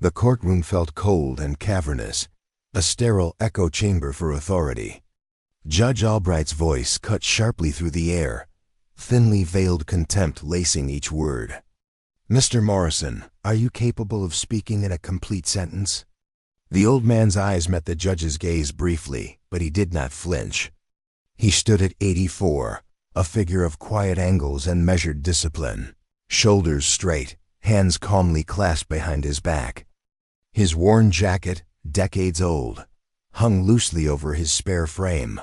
The courtroom felt cold and cavernous, a sterile echo chamber for authority. Judge Albright's voice cut sharply through the air, thinly veiled contempt lacing each word. "Mr. Morrison, are you capable of speaking in a complete sentence?" The old man's eyes met the judge's gaze briefly, but he did not flinch. He stood at 84, a figure of quiet angles and measured discipline, shoulders straight, hands calmly clasped behind his back. His worn jacket, decades old, hung loosely over his spare frame.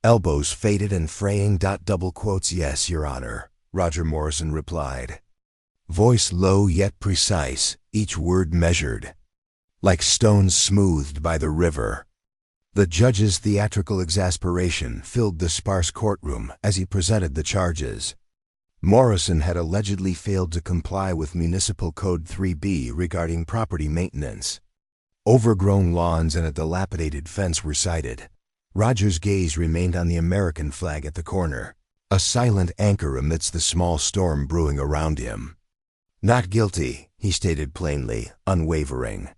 Elbows faded and fraying. "Yes, Your Honor," Roger Morrison replied. Voice low yet precise, each word measured, like stones smoothed by the river. The judge's theatrical exasperation filled the sparse courtroom as he presented the charges. Morrison had allegedly failed to comply with Municipal Code 3B regarding property maintenance. Overgrown lawns and a dilapidated fence were cited. Roger's gaze remained on the American flag at the corner, a silent anchor amidst the small storm brewing around him. "Not guilty," he stated plainly, unwavering.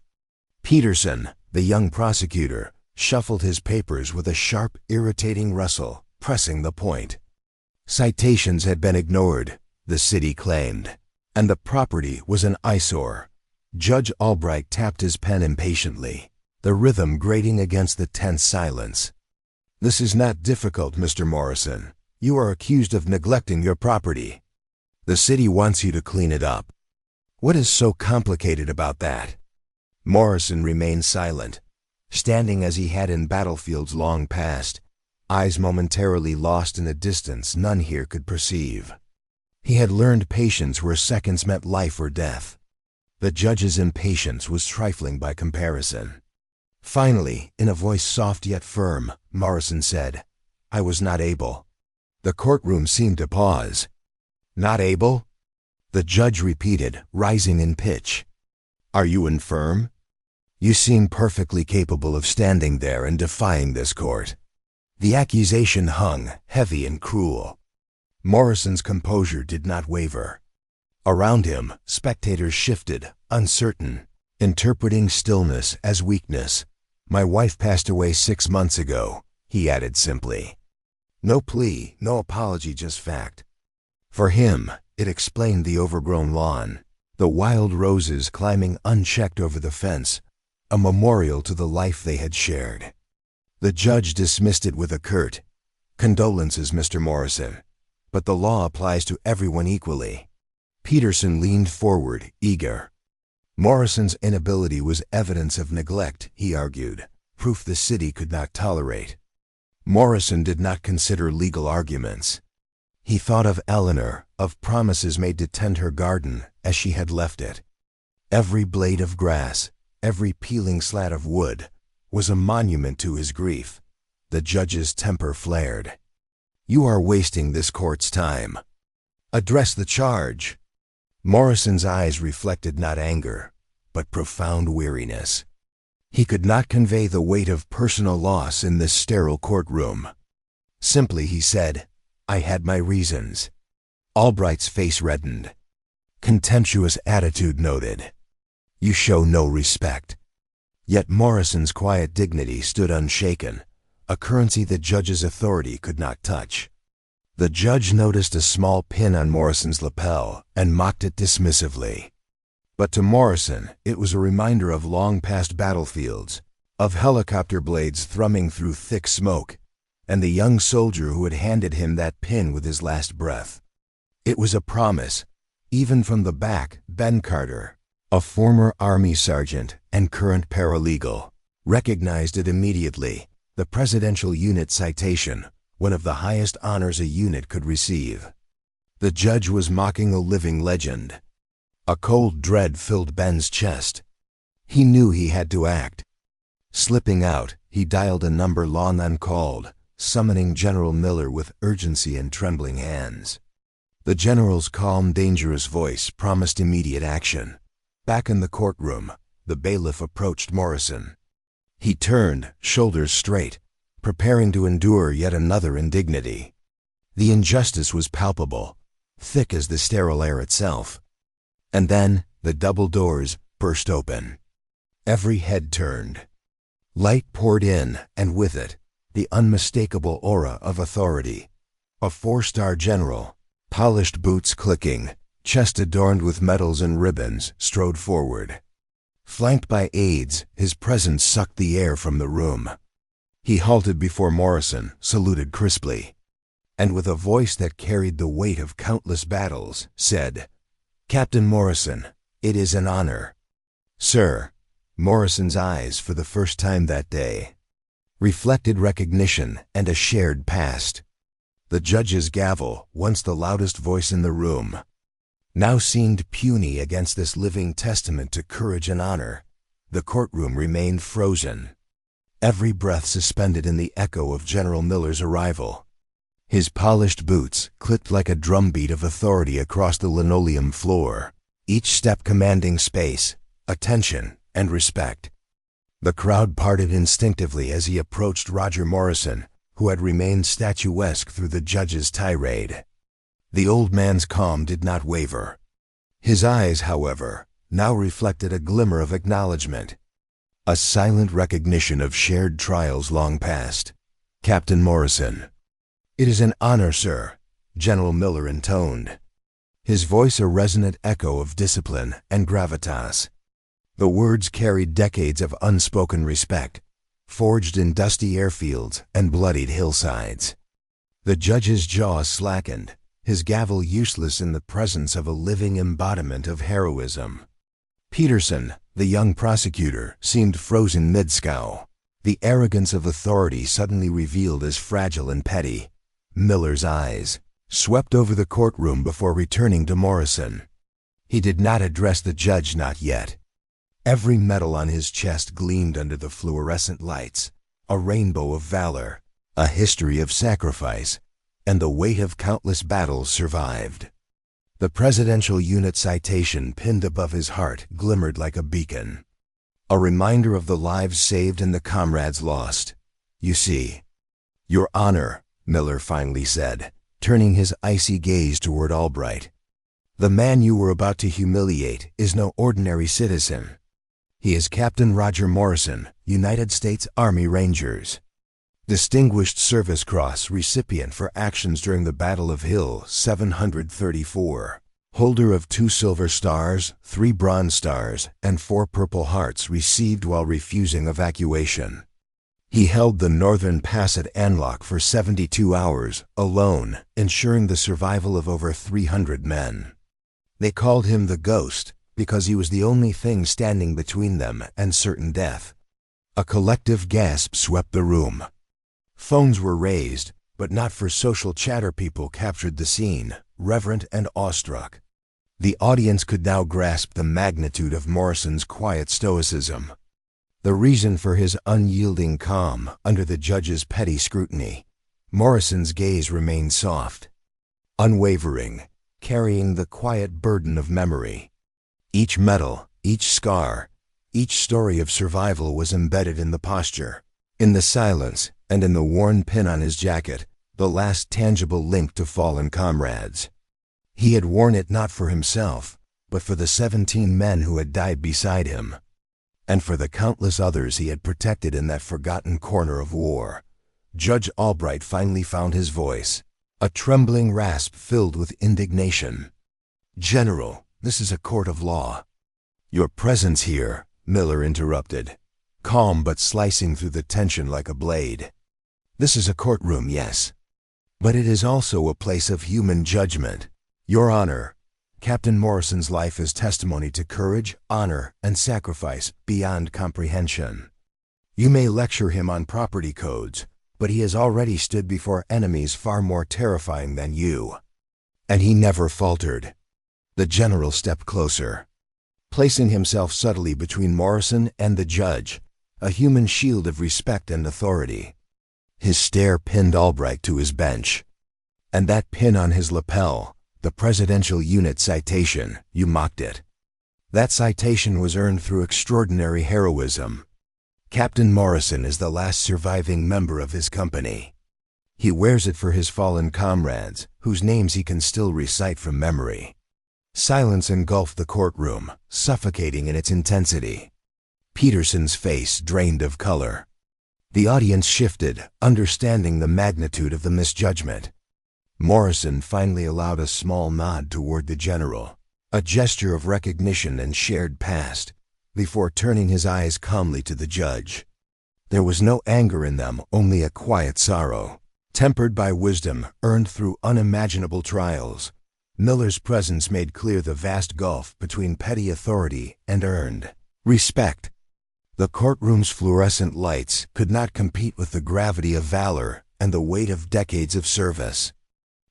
Peterson, the young prosecutor, shuffled his papers with a sharp, irritating rustle, pressing the point. Citations had been ignored, the city claimed, and the property was an eyesore. Judge Albright tapped his pen impatiently, the rhythm grating against the tense silence. "This is not difficult, Mr. Morrison. You are accused of neglecting your property. The city wants you to clean it up. What is so complicated about that?" Morrison remained silent, standing as he had in battlefields long past, eyes momentarily lost in a distance none here could perceive. He had learned patience where seconds meant life or death. The judge's impatience was trifling by comparison. Finally, in a voice soft yet firm, Morrison said, "I was not able." The courtroom seemed to pause. "Not able?" The judge repeated, rising in pitch. "Are you infirm? You seem perfectly capable of standing there and defying this court." The accusation hung, heavy and cruel. Morrison's composure did not waver. Around him, spectators shifted, uncertain, interpreting stillness as weakness. "My wife passed away 6 months ago," he added simply. No plea, no apology, just fact. For him, it explained the overgrown lawn, the wild roses climbing unchecked over the fence, a memorial to the life they had shared. The judge dismissed it with a curt, "Condolences, Mr. Morrison, but the law applies to everyone equally." Peterson leaned forward, eager. Morrison's inability was evidence of neglect, he argued, proof the city could not tolerate. Morrison did not consider legal arguments. He thought of Eleanor, of promises made to tend her garden as she had left it. Every blade of grass, every peeling slat of wood, was a monument to his grief. The judge's temper flared. "You are wasting this court's time. Address the charge." Morrison's eyes reflected not anger, but profound weariness. He could not convey the weight of personal loss in this sterile courtroom. Simply he said, "I had my reasons." Albright's face reddened. Contemptuous attitude noted. "You show no respect." Yet Morrison's quiet dignity stood unshaken, a currency the judge's authority could not touch. The judge noticed a small pin on Morrison's lapel and mocked it dismissively. But to Morrison, it was a reminder of long-past battlefields, of helicopter blades thrumming through thick smoke, and the young soldier who had handed him that pin with his last breath. It was a promise, even from the back. Ben Carter, a former Army sergeant and current paralegal, recognized it immediately, the Presidential Unit Citation, one of the highest honors a unit could receive. The judge was mocking a living legend. A cold dread filled Ben's chest. He knew he had to act. Slipping out, he dialed a number long uncalled, summoning General Miller with urgency and trembling hands. The general's calm, dangerous voice promised immediate action. Back in the courtroom, the bailiff approached Morrison. He turned, shoulders straight, preparing to endure yet another indignity. The injustice was palpable, thick as the sterile air itself. And then, the double doors, burst open. Every head turned. Light poured in, and with it, the unmistakable aura of authority. A 4-star general, polished boots clicking, chest adorned with medals and ribbons, strode forward. Flanked by aides, his presence sucked the air from the room. He halted before Morrison, saluted crisply, and with a voice that carried the weight of countless battles, said, "Captain Morrison, it is an honor." "Sir," Morrison's eyes, for the first time that day, reflected recognition and a shared past. The judge's gavel, once the loudest voice in the room, now seemed puny against this living testament to courage and honor. The courtroom remained frozen, every breath suspended in the echo of General Miller's arrival. His polished boots clicked like a drumbeat of authority across the linoleum floor, each step commanding space, attention, and respect. The crowd parted instinctively as he approached Roger Morrison, who had remained statuesque through the judge's tirade. The old man's calm did not waver. His eyes, however, now reflected a glimmer of acknowledgement, a silent recognition of shared trials long past. "Captain Morrison." "It is an honor, sir," General Miller intoned, his voice a resonant echo of discipline and gravitas. The words carried decades of unspoken respect, forged in dusty airfields and bloodied hillsides. The judge's jaw slackened, his gavel useless in the presence of a living embodiment of heroism. Peterson, the young prosecutor, seemed frozen mid-scowl, the arrogance of authority suddenly revealed as fragile and petty. Miller's eyes swept over the courtroom before returning to Morrison. He did not address the judge, not yet. Every medal on his chest gleamed under the fluorescent lights, a rainbow of valor, a history of sacrifice, and the weight of countless battles survived. The presidential unit citation pinned above his heart glimmered like a beacon, a reminder of the lives saved and the comrades lost. "You see, Your Honor," Miller finally said, turning his icy gaze toward Albright, "the man you were about to humiliate is no ordinary citizen. He is Captain Roger Morrison, United States Army Rangers, Distinguished Service Cross recipient for actions during the Battle of Hill 734, holder of 2 Silver Stars, 3 Bronze Stars, and 4 Purple Hearts received while refusing evacuation. He held the northern pass at Anlock for 72 hours, alone, ensuring the survival of over 300 men. They called him the Ghost because he was the only thing standing between them and certain death." A collective gasp swept the room. Phones were raised, but not for social chatter. People captured the scene, reverent and awestruck. The audience could now grasp the magnitude of Morrison's quiet stoicism, the reason for his unyielding calm under the judge's petty scrutiny. Morrison's gaze remained soft, unwavering, carrying the quiet burden of memory. Each medal, each scar, each story of survival was embedded in the posture, in the silence, and in the worn pin on his jacket, the last tangible link to fallen comrades. He had worn it not for himself, but for the 17 men who had died beside him, and for the countless others he had protected in that forgotten corner of war. Judge Albright finally found his voice, a trembling rasp filled with indignation. "General, this is a court of law." "Your presence here," Miller interrupted, calm but slicing through the tension like a blade. "This is a courtroom, yes, but it is also a place of human judgment. Your Honor, Captain Morrison's life is testimony to courage, honor, and sacrifice beyond comprehension. You may lecture him on property codes, but he has already stood before enemies far more terrifying than you." And he never faltered. The general stepped closer, placing himself subtly between Morrison and the judge, a human shield of respect and authority. His stare pinned Albright to his bench. "And that pin on his lapel, the Presidential Unit Citation, you mocked it. That citation was earned through extraordinary heroism. Captain Morrison is the last surviving member of his company. He wears it for his fallen comrades, whose names he can still recite from memory. Silence engulfed the courtroom, suffocating in its intensity. Peterson's face drained of color. The audience shifted, understanding the magnitude of the misjudgment. Morrison finally allowed a small nod toward the general, a gesture of recognition and shared past, before turning his eyes calmly to the judge. There was no anger in them, only a quiet sorrow, tempered by wisdom earned through unimaginable trials. Miller's presence made clear the vast gulf between petty authority and earned respect. The courtroom's fluorescent lights could not compete with the gravity of valor and the weight of decades of service.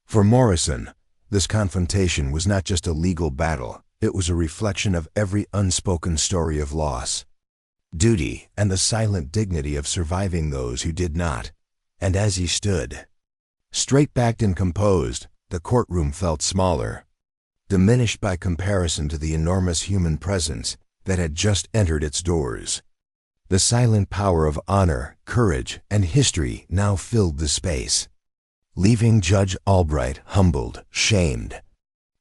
For Morrison, this confrontation was not just a legal battle, it was a reflection of every unspoken story of loss, duty, and the silent dignity of surviving those who did not. And as he stood, straight-backed and composed, the courtroom felt smaller, diminished by comparison to the enormous human presence that had just entered its doors. The silent power of honor, courage, and history now filled the space, leaving Judge Albright humbled, shamed,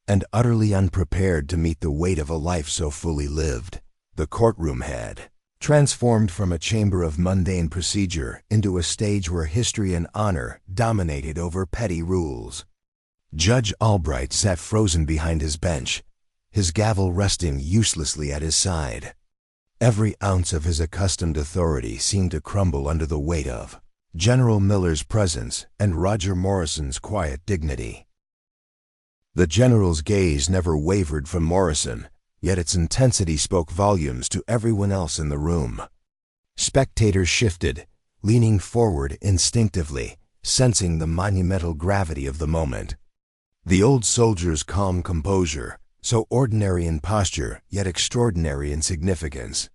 and utterly unprepared to meet the weight of a life so fully lived. The courtroom had transformed from a chamber of mundane procedure into a stage where history and honor dominated over petty rules. Judge Albright sat frozen behind his bench, his gavel resting uselessly at his side. Every ounce of his accustomed authority seemed to crumble under the weight of General Miller's presence and Roger Morrison's quiet dignity. The general's gaze never wavered from Morrison, yet its intensity spoke volumes to everyone else in the room. Spectators shifted, leaning forward instinctively, sensing the monumental gravity of the moment. The old soldier's calm composure, so ordinary in posture yet extraordinary in significance,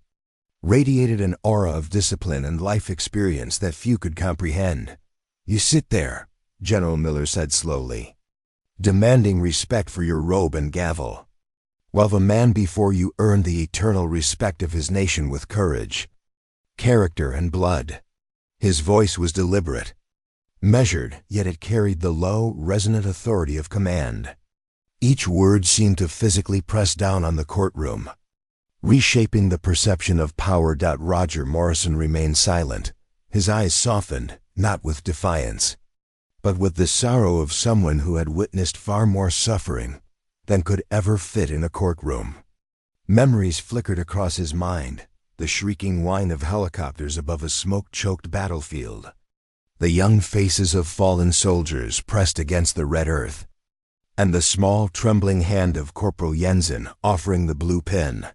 radiated an aura of discipline and life experience that few could comprehend. "You sit there," General Miller said slowly, "demanding respect for your robe and gavel, while the man before you earned the eternal respect of his nation with courage, character, and blood." His voice was deliberate, measured, yet it carried the low, resonant authority of command. Each word seemed to physically press down on the courtroom, reshaping the perception of power. Roger Morrison remained silent, his eyes softened, not with defiance, but with the sorrow of someone who had witnessed far more suffering than could ever fit in a courtroom. Memories flickered across his mind, the shrieking whine of helicopters above a smoke-choked battlefield, the young faces of fallen soldiers pressed against the red earth, and the small, trembling hand of Corporal Jensen offering the blue pin.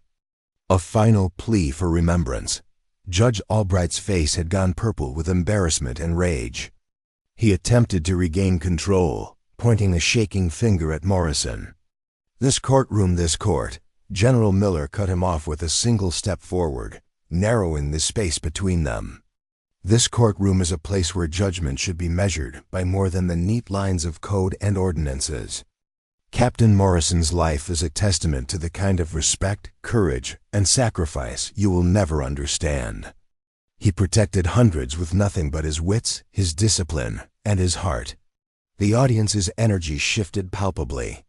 A final plea for remembrance. Judge Albright's face had gone purple with embarrassment and rage. He attempted to regain control, pointing a shaking finger at Morrison. "This courtroom, this court." General Miller cut him off with a single step forward, narrowing the space between them. "This courtroom is a place where judgment should be measured by more than the neat lines of code and ordinances. Captain Morrison's life is a testament to the kind of respect, courage, and sacrifice you will never understand. He protected hundreds with nothing but his wits, his discipline, and his heart." The audience's energy shifted palpably.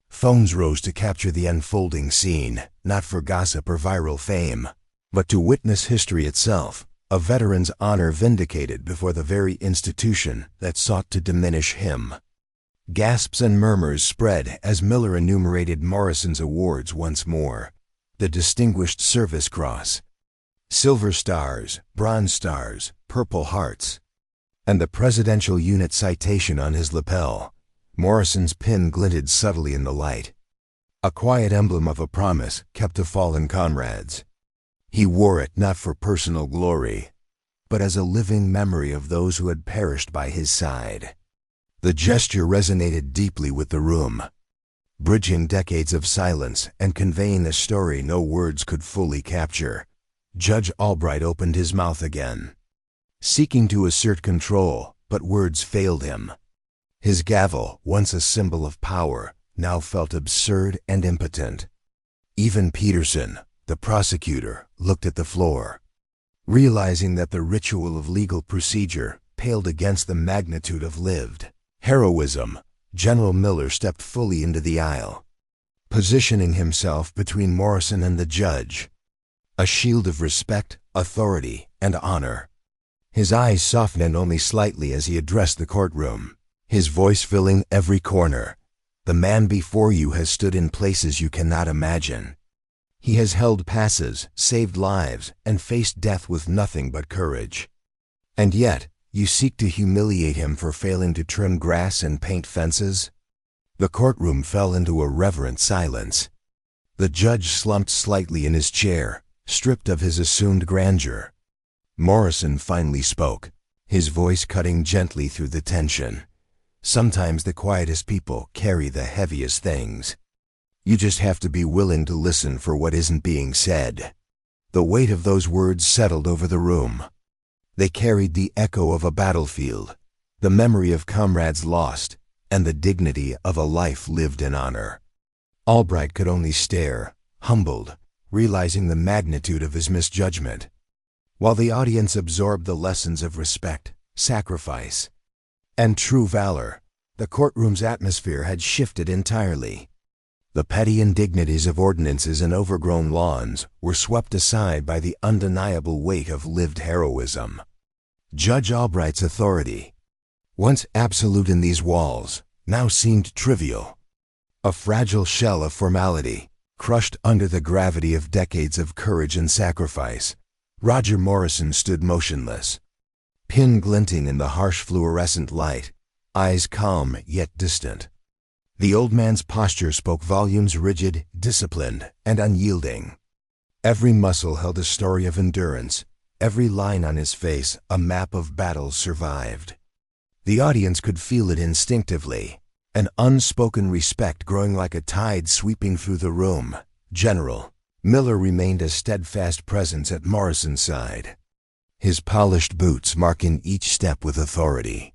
Phones rose to capture the unfolding scene, not for gossip or viral fame, but to witness history itself, a veteran's honor vindicated before the very institution that sought to diminish him. Gasps and murmurs spread as Miller enumerated Morrison's awards once more: the Distinguished Service Cross, Silver Stars, Bronze Stars, Purple Hearts, and the Presidential Unit Citation on his lapel. Morrison's pin glinted subtly in the light, a quiet emblem of a promise kept to fallen comrades. He wore it not for personal glory, but as a living memory of those who had perished by his side. The gesture resonated deeply with the room, bridging decades of silence and conveying a story no words could fully capture. Judge Albright opened his mouth again, seeking to assert control, but words failed him. His gavel, once a symbol of power, now felt absurd and impotent. Even Peterson, the prosecutor, looked at the floor, realizing that the ritual of legal procedure paled against the magnitude of lived heroism. General Miller stepped fully into the aisle, positioning himself between Morrison and the judge, a shield of respect, authority, and honor. His eyes softened only slightly as he addressed the courtroom, his voice filling every corner. The man before you has stood in places you cannot imagine. He has held passes, saved lives, and faced death with nothing but courage. And yet, you seek to humiliate him for failing to trim grass and paint fences? The courtroom fell into a reverent silence. The judge slumped slightly in his chair, stripped of his assumed grandeur. Morrison finally spoke, his voice cutting gently through the tension. Sometimes the quietest people carry the heaviest things. You just have to be willing to listen for what isn't being said. The weight of those words settled over the room. They carried the echo of a battlefield, the memory of comrades lost, and the dignity of a life lived in honor. Albright could only stare, humbled, realizing the magnitude of his misjudgment, while the audience absorbed the lessons of respect, sacrifice, and true valor. The courtroom's atmosphere had shifted entirely. The petty indignities of ordinances and overgrown lawns were swept aside by the undeniable weight of lived heroism. Judge Albright's authority, once absolute in these walls, now seemed trivial. A fragile shell of formality, crushed under the gravity of decades of courage and sacrifice. Roger Morrison stood motionless, pin glinting in the harsh fluorescent light, eyes calm yet distant. The old man's posture spoke volumes, rigid, disciplined, and unyielding. Every muscle held a story of endurance, every line on his face a map of battles survived. The audience could feel it instinctively, an unspoken respect growing like a tide sweeping through the room. General Miller remained a steadfast presence at Morrison's side, his polished boots marking each step with authority.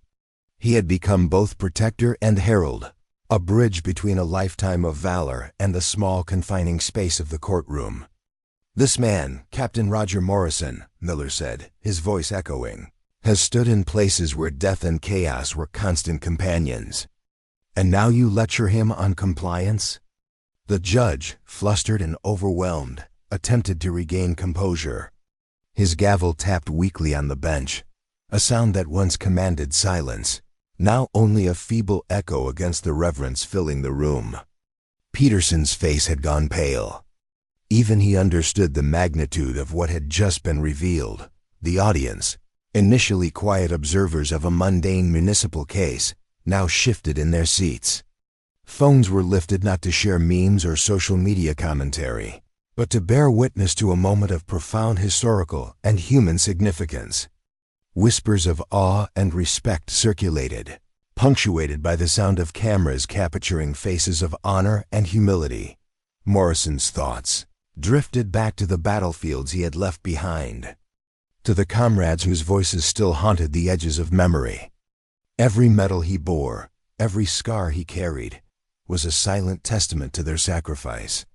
He had become both protector and herald, a bridge between a lifetime of valor and the small confining space of the courtroom. "This man, Captain Roger Morrison," Miller said, his voice echoing, "has stood in places where death and chaos were constant companions. And now you lecture him on compliance?" The judge, flustered and overwhelmed, attempted to regain composure. His gavel tapped weakly on the bench, a sound that once commanded silence, now only a feeble echo against the reverence filling the room. Peterson's face had gone pale. Even he understood the magnitude of what had just been revealed. The audience, initially quiet observers of a mundane municipal case, now shifted in their seats. Phones were lifted not to share memes or social media commentary, but to bear witness to a moment of profound historical and human significance. Whispers of awe and respect circulated, punctuated by the sound of cameras capturing faces of honor and humility. Morrison's thoughts drifted back to the battlefields he had left behind, to the comrades whose voices still haunted the edges of memory. Every medal he bore, every scar he carried, was a silent testament to their sacrifice.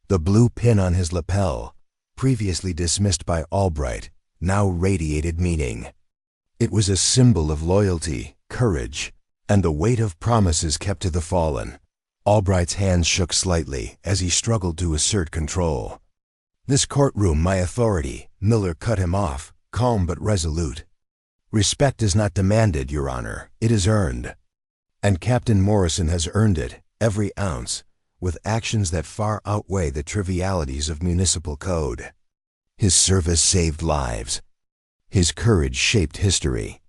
The blue pin on his lapel, previously dismissed by Albright, now radiated meaning. It was a symbol of loyalty, courage, and the weight of promises kept to the fallen. Albright's hands shook slightly as he struggled to assert control. "This courtroom, my authority," Miller cut him off, calm but resolute. "Respect is not demanded, Your Honor, it is earned. And Captain Morrison has earned it, every ounce, with actions that far outweigh the trivialities of municipal code. His service saved lives. His courage shaped history.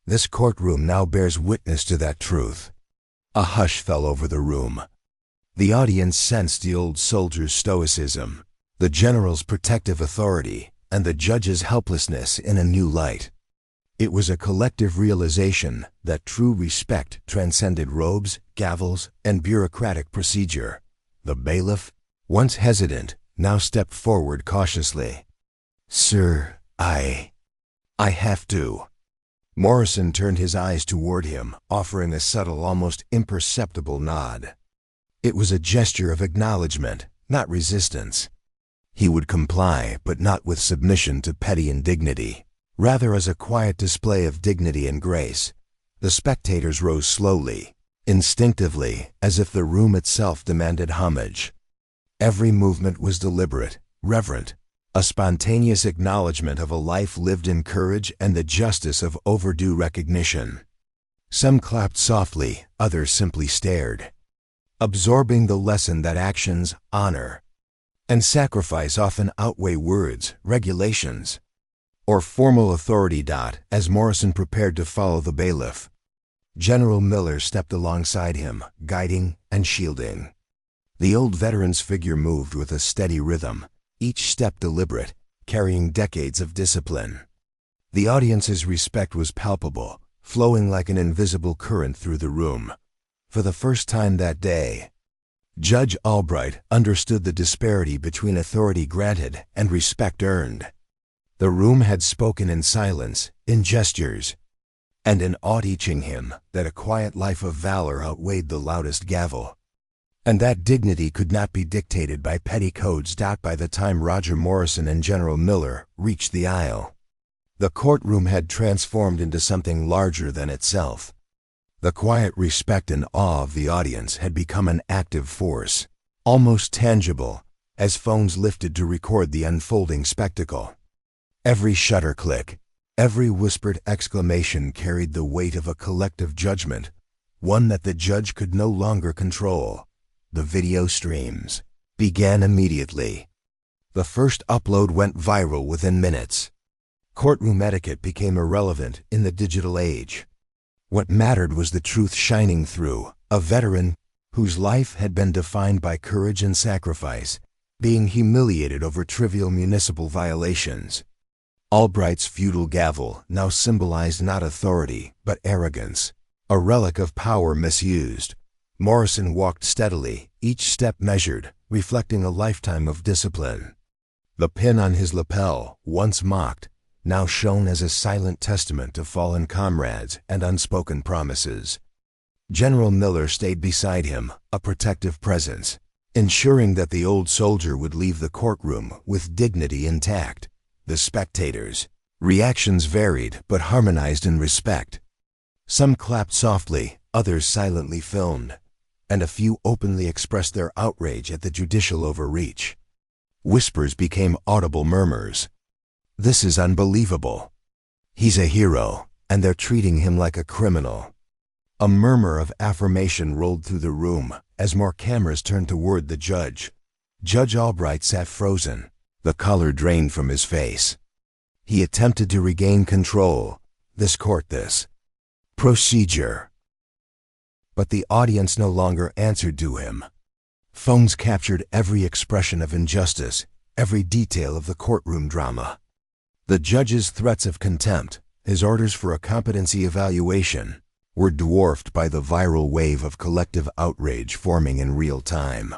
This courtroom now bears witness to that truth." A hush fell over the room. The audience sensed the old soldier's stoicism, the general's protective authority, and the judge's helplessness in a new light. It was a collective realization that true respect transcended robes, gavels, and bureaucratic procedure. The bailiff, once hesitant, now stepped forward cautiously. "Sir, I have to." Morrison turned his eyes toward him, offering a subtle, almost imperceptible nod. It was a gesture of acknowledgement, not resistance. He would comply, but not with submission to petty indignity, rather as a quiet display of dignity and grace. The spectators rose slowly, instinctively, as if the room itself demanded homage. Every movement was deliberate, reverent, a spontaneous acknowledgement of a life lived in courage and the justice of overdue recognition. Some clapped softly, others simply stared, absorbing the lesson that actions, honor, and sacrifice often outweigh words, regulations, or formal authority. As Morrison prepared to follow the bailiff, General Miller stepped alongside him, guiding and shielding. The old veteran's figure moved with a steady rhythm, each step deliberate, carrying decades of discipline. The audience's respect was palpable, flowing like an invisible current through the room. For the first time that day, Judge Albright understood the disparity between authority granted and respect earned. The room had spoken in silence, in gestures, and in awe, teaching him that a quiet life of valor outweighed the loudest gavel, and that dignity could not be dictated by petty codes. By the time Roger Morrison and General Miller reached the aisle, the courtroom had transformed into something larger than itself. The quiet respect and awe of the audience had become an active force, almost tangible, as phones lifted to record the unfolding spectacle. Every shutter click, every whispered exclamation carried the weight of a collective judgment, one that the judge could no longer control. The video streams began immediately. The first upload went viral within minutes. Courtroom etiquette became irrelevant in the digital age. What mattered was the truth shining through, a veteran whose life had been defined by courage and sacrifice, being humiliated over trivial municipal violations. Albright's feudal gavel now symbolized not authority, but arrogance, a relic of power misused. Morrison walked steadily, each step measured, reflecting a lifetime of discipline. The pin on his lapel, once mocked, now shone as a silent testament to fallen comrades and unspoken promises. General Miller stayed beside him, a protective presence, ensuring that the old soldier would leave the courtroom with dignity intact. The spectators' reactions varied but harmonized in respect. Some clapped softly, others silently filmed, and a few openly expressed their outrage at the judicial overreach. Whispers became audible murmurs. "This is unbelievable. He's a hero, and they're treating him like a criminal." A murmur of affirmation rolled through the room as more cameras turned toward the judge. Judge Albright sat frozen, the color drained from his face. He attempted to regain control. This procedure. But the audience no longer answered to him. Phones captured every expression of injustice, every detail of the courtroom drama. The judge's threats of contempt, his orders for a competency evaluation, were dwarfed by the viral wave of collective outrage forming in real time.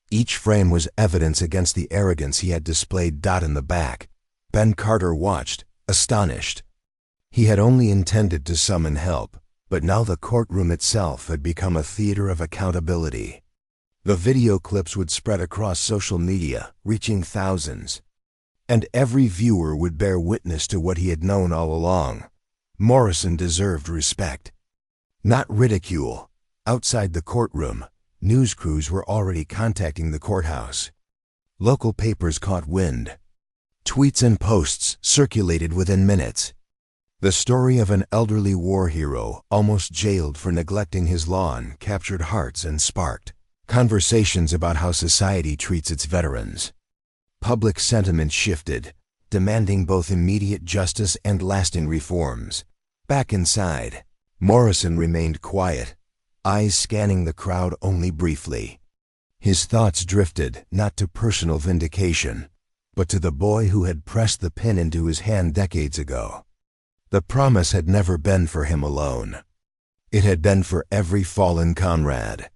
Each frame was evidence against the arrogance he had displayed. In the back, Ben Carter watched, astonished. He had only intended to summon help, but now the courtroom itself had become a theater of accountability. The video clips would spread across social media, reaching thousands, and every viewer would bear witness to what he had known all along. Morrison deserved respect, not ridicule. Outside the courtroom, news crews were already contacting the courthouse. Local papers caught wind. Tweets and posts circulated within minutes. The story of an elderly war hero almost jailed for neglecting his lawn captured hearts and sparked conversations about how society treats its veterans. Public sentiment shifted, demanding both immediate justice and lasting reforms. Back inside, Morrison remained quiet, eyes scanning the crowd only briefly. His thoughts drifted not to personal vindication, but to the boy who had pressed the pin into his hand decades ago. The promise had never been for him alone. It had been for every fallen comrade.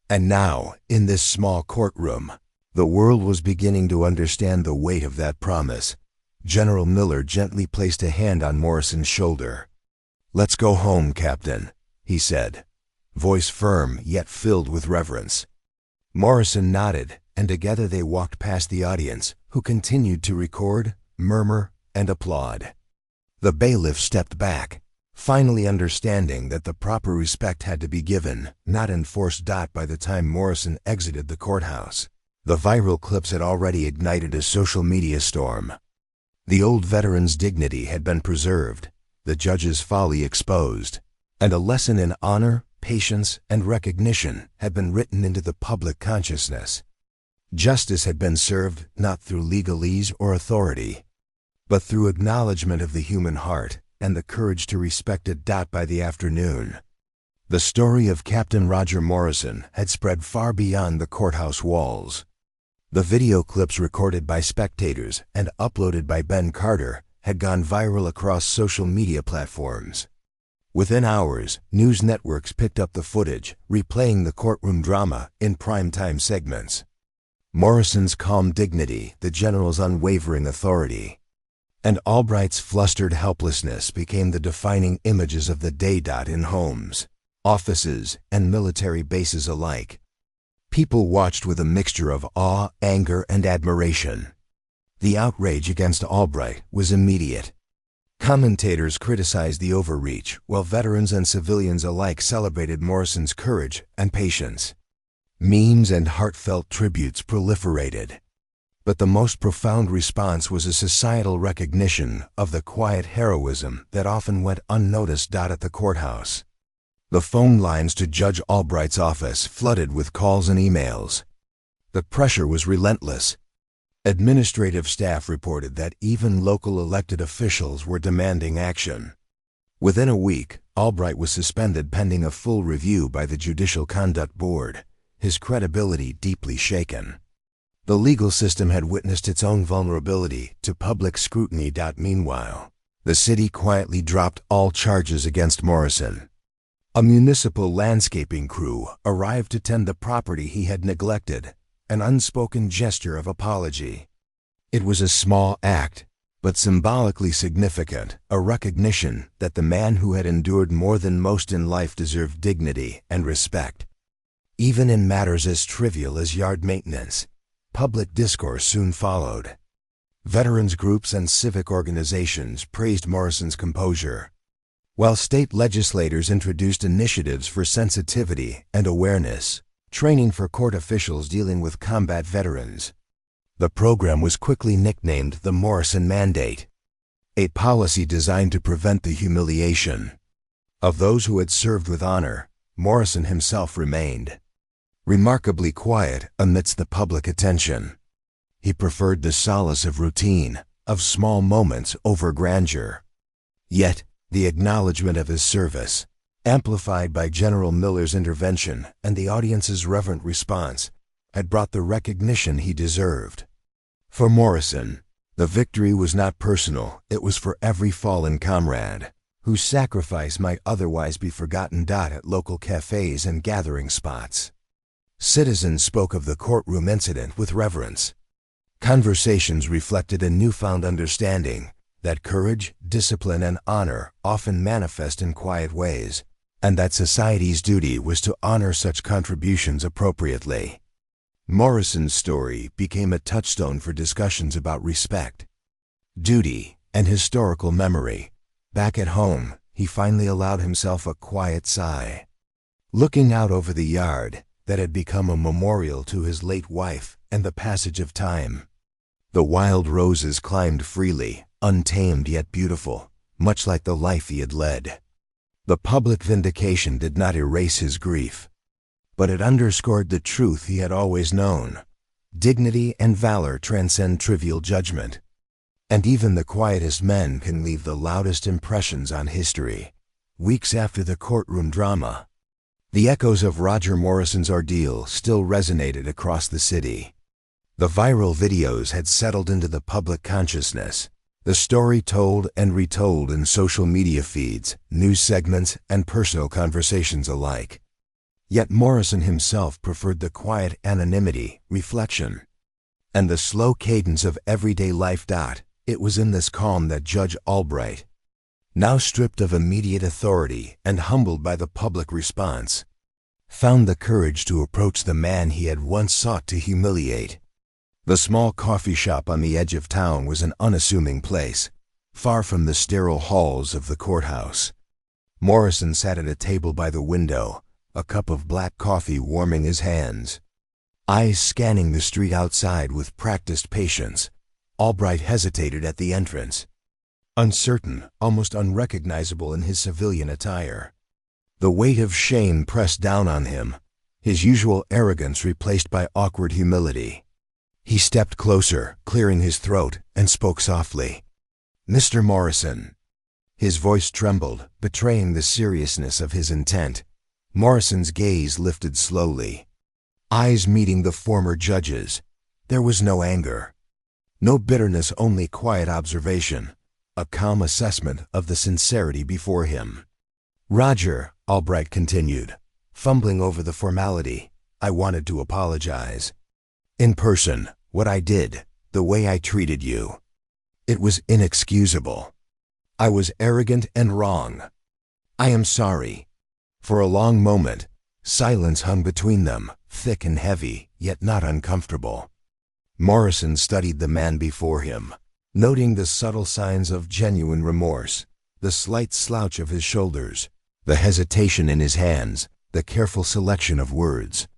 And now, in this small courtroom, the world was beginning to understand the weight of that promise. General Miller gently placed a hand on Morrison's shoulder. "Let's go home, Captain," he said, voice firm yet filled with reverence. Morrison nodded, and together they walked past the audience, who continued to record, murmur, and applaud. The bailiff stepped back, finally understanding that the proper respect had to be given, not enforced. By the time Morrison exited the courthouse, the viral clips had already ignited a social media storm. The old veteran's dignity had been preserved, the judge's folly exposed, and a lesson in honor, patience, and recognition had been written into the public consciousness. Justice had been served not through legalese or authority, but through acknowledgement of the human heart and the courage to respect it. By the afternoon, the story of Captain Roger Morrison had spread far beyond the courthouse walls. The video clips recorded by spectators and uploaded by Ben Carter had gone viral across social media platforms. Within hours, news networks picked up the footage, replaying the courtroom drama in primetime segments. Morrison's calm dignity, the general's unwavering authority, and Albright's flustered helplessness became the defining images of the day. In homes, offices, and military bases alike, people watched with a mixture of awe, anger, and admiration. The outrage against Albright was immediate. Commentators criticized the overreach, while veterans and civilians alike celebrated Morrison's courage and patience. Memes and heartfelt tributes proliferated. But the most profound response was a societal recognition of the quiet heroism that often went unnoticed. At the courthouse, the phone lines to Judge Albright's office flooded with calls and emails. The pressure was relentless. Administrative staff reported that even local elected officials were demanding action. Within a week, Albright was suspended pending a full review by the Judicial Conduct Board, his credibility deeply shaken. The legal system had witnessed its own vulnerability to public scrutiny. Meanwhile, the city quietly dropped all charges against Morrison. A municipal landscaping crew arrived to tend the property he had neglected, an unspoken gesture of apology. It was a small act, but symbolically significant, a recognition that the man who had endured more than most in life deserved dignity and respect. Even in matters as trivial as yard maintenance, public discourse soon followed. Veterans groups and civic organizations praised Morrison's composure, while state legislators introduced initiatives for sensitivity and awareness, training for court officials dealing with combat veterans. The program was quickly nicknamed the Morrison Mandate, a policy designed to prevent the humiliation of those who had served with honor. Morrison himself remained remarkably quiet amidst the public attention. He preferred the solace of routine, of small moments over grandeur. Yet, the acknowledgement of his service, amplified by General Miller's intervention and the audience's reverent response, had brought the recognition he deserved. For Morrison, the victory was not personal, it was for every fallen comrade, whose sacrifice might otherwise be forgotten. At local cafes and gathering spots, citizens spoke of the courtroom incident with reverence. Conversations reflected a newfound understanding that courage, discipline, and honor often manifest in quiet ways, and that society's duty was to honor such contributions appropriately. Morrison's story became a touchstone for discussions about respect, duty, and historical memory. Back at home, he finally allowed himself a quiet sigh. Looking out over the yard that had become a memorial to his late wife and the passage of time, the wild roses climbed freely, untamed yet beautiful, much like the life he had led. The public vindication did not erase his grief, but it underscored the truth he had always known. Dignity and valor transcend trivial judgment, and even the quietest men can leave the loudest impressions on history. Weeks after the courtroom drama, the echoes of Roger Morrison's ordeal still resonated across the city. The viral videos had settled into the public consciousness, the story told and retold in social media feeds, news segments, and personal conversations alike. Yet Morrison himself preferred the quiet anonymity, reflection, and the slow cadence of everyday life. It was in this calm that Judge Albright, now stripped of immediate authority and humbled by the public response, found the courage to approach the man he had once sought to humiliate. The small coffee shop on the edge of town was an unassuming place, far from the sterile halls of the courthouse. Morrison sat at a table by the window, a cup of black coffee warming his hands. Eyes scanning the street outside with practiced patience, Albright hesitated at the entrance, uncertain, almost unrecognizable in his civilian attire. The weight of shame pressed down on him, his usual arrogance replaced by awkward humility. He stepped closer, clearing his throat, and spoke softly. "Mr. Morrison." His voice trembled, betraying the seriousness of his intent. Morrison's gaze lifted slowly, eyes meeting the former judge's. There was no anger, no bitterness, only quiet observation, a calm assessment of the sincerity before him. "Roger," Albright continued, fumbling over the formality, "I wanted to apologize. In person, what I did, the way I treated you. It was inexcusable. I was arrogant and wrong. I am sorry." For a long moment, silence hung between them, thick and heavy, yet not uncomfortable. Morrison studied the man before him, noting the subtle signs of genuine remorse, the slight slouch of his shoulders, the hesitation in his hands, the careful selection of words.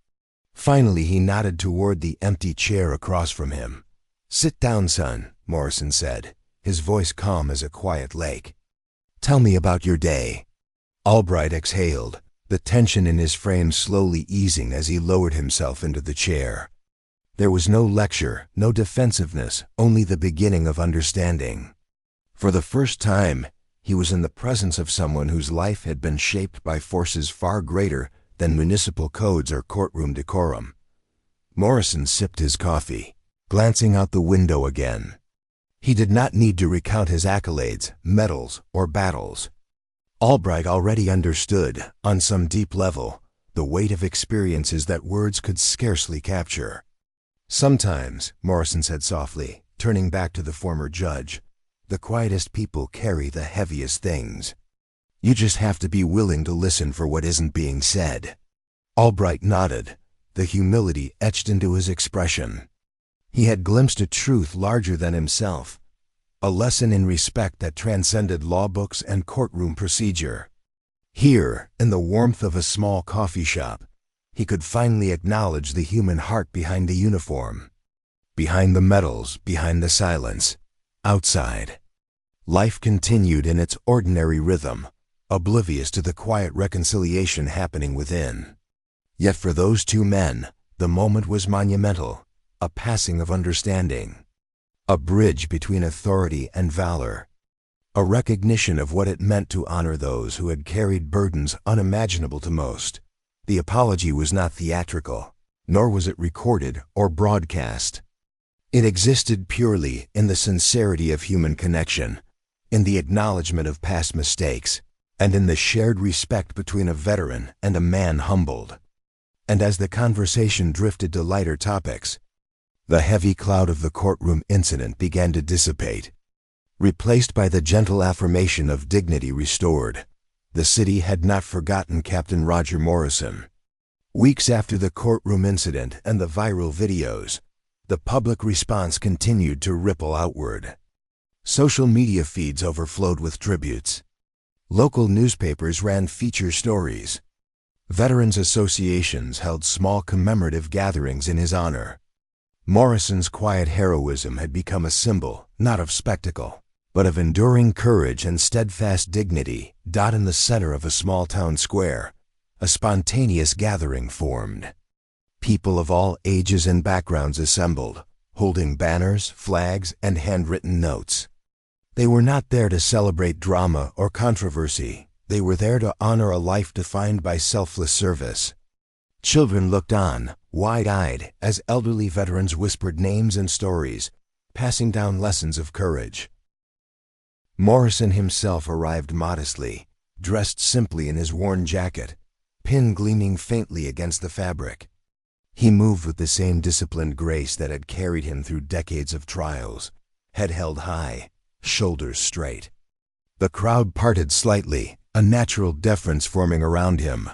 Finally, he nodded toward the empty chair across from him. "Sit down, son," Morrison said, his voice calm as a quiet lake. "Tell me about your day." Albright exhaled, the tension in his frame slowly easing as he lowered himself into the chair. There was no lecture, no defensiveness, only the beginning of understanding. For the first time, he was in the presence of someone whose life had been shaped by forces far greater than municipal codes or courtroom decorum. Morrison sipped his coffee, glancing out the window again. He did not need to recount his accolades, medals, or battles. Albright already understood, on some deep level, the weight of experiences that words could scarcely capture. "Sometimes," Morrison said softly, turning back to the former judge, "the quietest people carry the heaviest things. You just have to be willing to listen for what isn't being said." Albright nodded, the humility etched into his expression. He had glimpsed a truth larger than himself, a lesson in respect that transcended law books and courtroom procedure. Here, in the warmth of a small coffee shop, he could finally acknowledge the human heart behind the uniform, behind the medals, behind the silence. Outside, life continued in its ordinary rhythm, oblivious to the quiet reconciliation happening within. Yet for those two men, the moment was monumental, a passing of understanding, a bridge between authority and valor, a recognition of what it meant to honor those who had carried burdens unimaginable to most. The apology was not theatrical, nor was it recorded or broadcast. It existed purely in the sincerity of human connection, in the acknowledgement of past mistakes, and in the shared respect between a veteran and a man humbled. And as the conversation drifted to lighter topics, the heavy cloud of the courtroom incident began to dissipate, replaced by the gentle affirmation of dignity restored. The city had not forgotten Captain Roger Morrison. Weeks after the courtroom incident and the viral videos, the public response continued to ripple outward. Social media feeds overflowed with tributes. Local newspapers ran feature stories. Veterans associations held small commemorative gatherings in his honor. Morrison's quiet heroism had become a symbol, not of spectacle, but of enduring courage and steadfast dignity. In the center of a small town square, a spontaneous gathering formed. People of all ages and backgrounds assembled, holding banners, flags, and handwritten notes. They were not there to celebrate drama or controversy. They were there to honor a life defined by selfless service. Children looked on, wide-eyed, as elderly veterans whispered names and stories, passing down lessons of courage. Morrison himself arrived modestly, dressed simply in his worn jacket, pin gleaming faintly against the fabric. He moved with the same disciplined grace that had carried him through decades of trials, head held high, shoulders straight. The crowd parted slightly, a natural deference forming around him.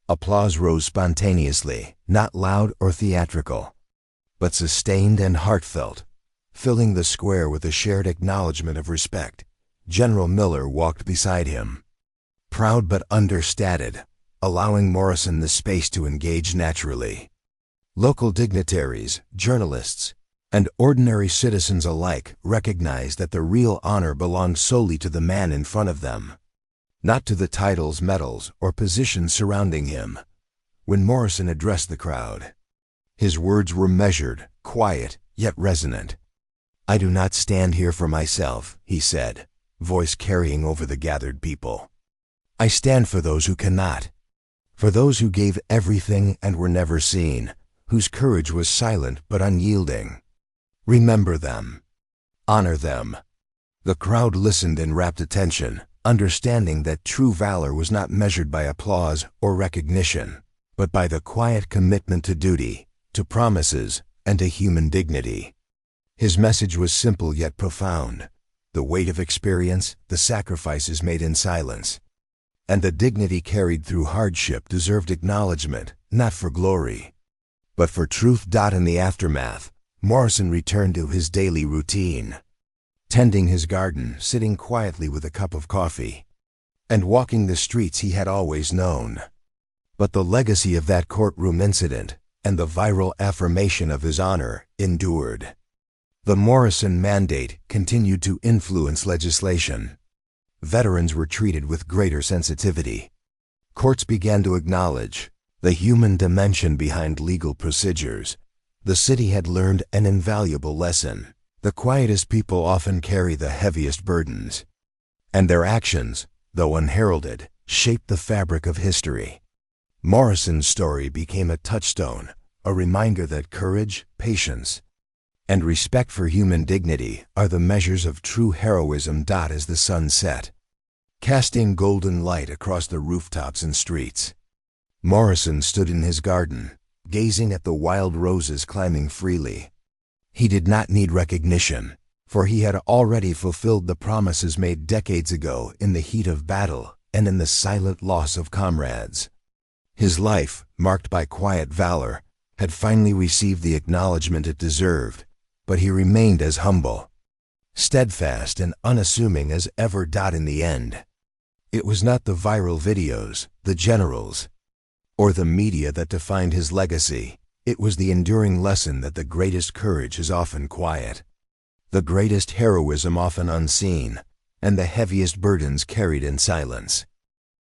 Applause rose spontaneously, not loud or theatrical, but sustained and heartfelt, filling the square with a shared acknowledgement of respect. General Miller walked beside him. proud but understated, allowing Morrison the space to engage naturally. Local dignitaries, journalists, and ordinary citizens alike recognized that the real honor belonged solely to the man in front of them, not to the titles, medals, or positions surrounding him. When Morrison addressed the crowd, his words were measured, quiet, yet resonant. "I do not stand here for myself," he said, voice carrying over the gathered people. "I stand for those who cannot, for those who gave everything and were never seen, whose courage was silent but unyielding. Remember them. Honor them." The crowd listened in rapt attention, understanding that true valor was not measured by applause or recognition, but by the quiet commitment to duty, to promises, and to human dignity. His message was simple yet profound: the weight of experience, the sacrifices made in silence, and the dignity carried through hardship deserved acknowledgement, not for glory, but for truth. In the aftermath, Morrison returned to his daily routine, tending his garden, sitting quietly with a cup of coffee, and walking the streets he had always known. But the legacy of that courtroom incident, and the viral affirmation of his honor, endured. The Morrison Mandate continued to influence legislation. Veterans were treated with greater sensitivity. Courts began to acknowledge the human dimension behind legal procedures. The city had learned an invaluable lesson: the quietest people often carry the heaviest burdens, and their actions, though unheralded, shaped the fabric of history. Morrison's story became a touchstone, a reminder that courage, patience, and respect for human dignity are the measures of true heroism. As the sun set, casting golden light across the rooftops and streets, Morrison stood in his garden, gazing at the wild roses climbing freely. He did not need recognition, for he had already fulfilled the promises made decades ago in the heat of battle and in the silent loss of comrades. His life, marked by quiet valor, had finally received the acknowledgement it deserved, but he remained as humble, steadfast, and unassuming as ever. In the end, it was not the viral videos, the generals, or the media that defined his legacy. It was the enduring lesson that the greatest courage is often quiet, the greatest heroism often unseen, and the heaviest burdens carried in silence.